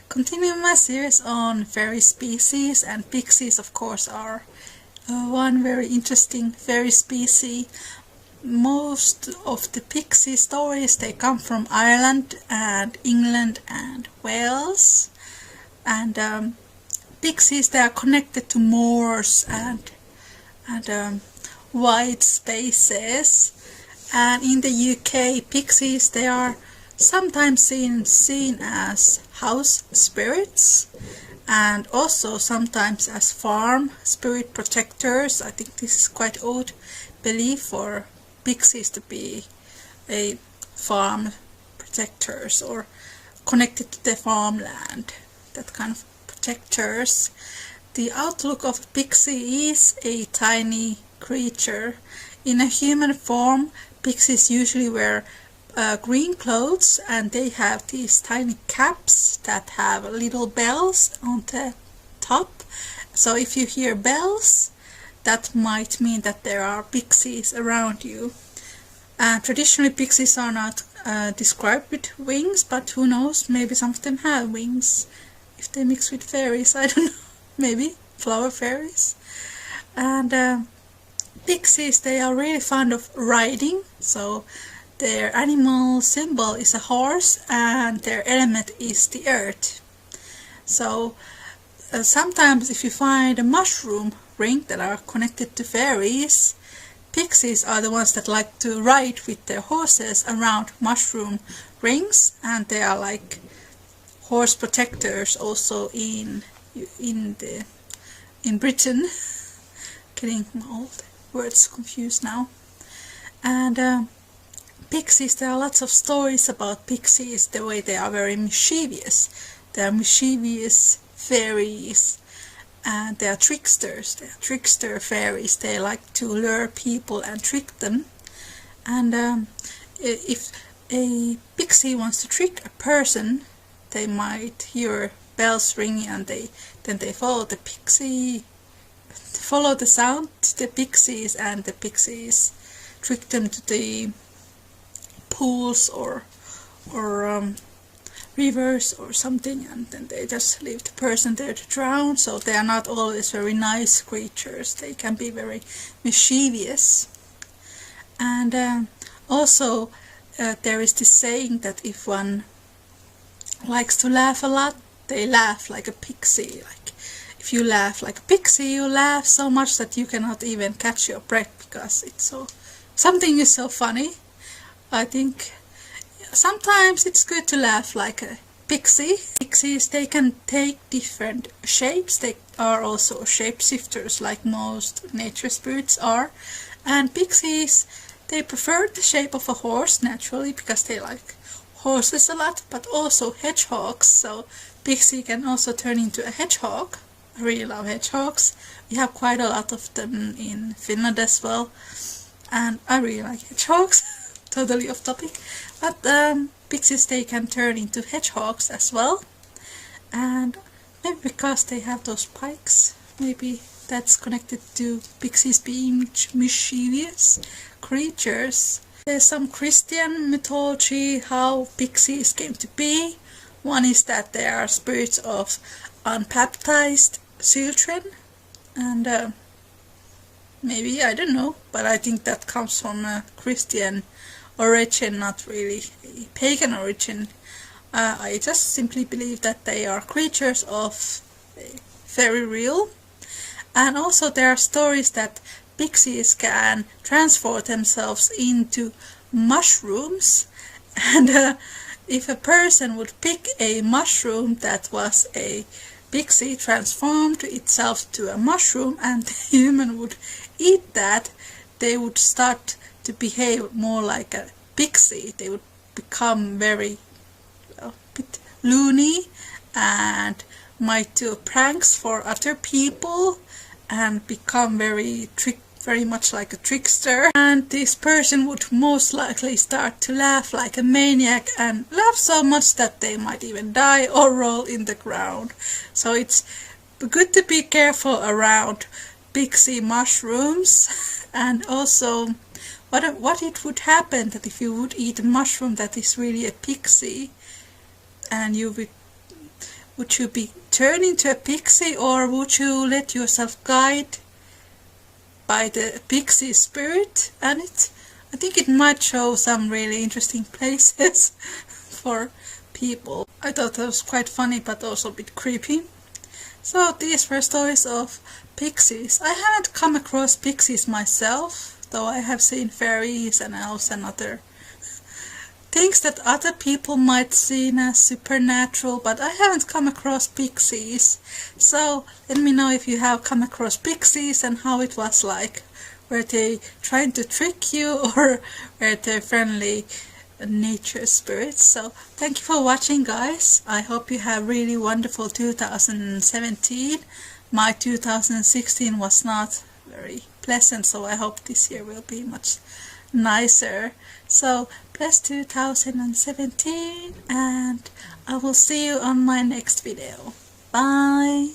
Continuing my series on fairy species, and pixies of course are one very interesting fairy species. Most of the pixie stories, they come from Ireland and England and Wales, and pixies, they are connected to moors and wide spaces. And in the UK, pixies, they are sometimes seen as house spirits and also sometimes as farm spirit protectors. I think this is quite old belief for pixies to be a farm protectors or connected to the farmland, that kind of protectors. The outlook of a pixie is a tiny creature. In a human form, pixies usually wear green clothes, and they have these tiny caps that have little bells on the top. So if you hear bells, that might mean that there are pixies around you. Traditionally, pixies are not described with wings, but who knows, maybe some of them have wings if they mix with fairies. I don't know, maybe flower fairies. And pixies, they are really fond of riding, so their animal symbol is a horse and their element is the earth. So sometimes if you find a mushroom ring that are connected to fairies, pixies are the ones that like to ride with their horses around mushroom rings, and they are like horse protectors also in Britain. Getting all the words confused now. And pixies, there are lots of stories about pixies, the way they are very mischievous. They are mischievous fairies, and they are tricksters. They are trickster fairies. They like to lure people and trick them. And if a pixie wants to trick a person, they might hear bells ringing, and then they follow the pixie, follow the sound to the pixies, and the pixies trick them to the pools or rivers or something, and then they just leave the person there to drown. So they are not always very nice creatures. They can be very mischievous. And also there is this saying that if one likes to laugh a lot, they laugh like a pixie. Like if you laugh like a pixie, you laugh so much that you cannot even catch your breath, because something is so funny. I think sometimes it's good to laugh like a pixie. Pixies, they can take different shapes. They are also shapeshifters like most nature spirits are. And pixies, they prefer the shape of a horse naturally, because they like horses a lot, but also hedgehogs. So pixie can also turn into a hedgehog. I really love hedgehogs. We have quite a lot of them in Finland as well, and I really like hedgehogs. Totally off topic, but pixies, they can turn into hedgehogs as well, and maybe because they have those spikes, maybe that's connected to pixies being mischievous creatures. There's some Christian mythology how pixies came to be. One is that they are spirits of unbaptized children, and maybe, I don't know, but I think that comes from a Christian origin, not really a pagan origin. I just simply believe that they are creatures of very real. And also there are stories that pixies can transform themselves into mushrooms, and if a person would pick a mushroom that was a pixie transformed itself to a mushroom, and the human would eat that, they would start to behave more like a pixie. They would become very bit loony and might do pranks for other people and become very much like a trickster. And this person would most likely start to laugh like a maniac, and laugh so much that they might even die or roll in the ground. So it's good to be careful around pixie mushrooms. And also, what it would happen that if you would eat a mushroom that is really a pixie, and you Would you be turned into a pixie, or would you let yourself guide by the pixie spirit? And I think it might show some really interesting places for people. I thought that was quite funny, but also a bit creepy. So these were stories of pixies. I haven't come across pixies myself, though I have seen fairies and elves and other things that other people might see as supernatural, but I haven't come across pixies. So let me know if you have come across pixies and how it was like. Were they trying to trick you, or were they friendly nature spirits? So thank you for watching, guys. I hope you have really wonderful 2017. My 2016 was not very pleasant, so I hope this year will be much nicer. So bless 2017, and I will see you on my next video. Bye!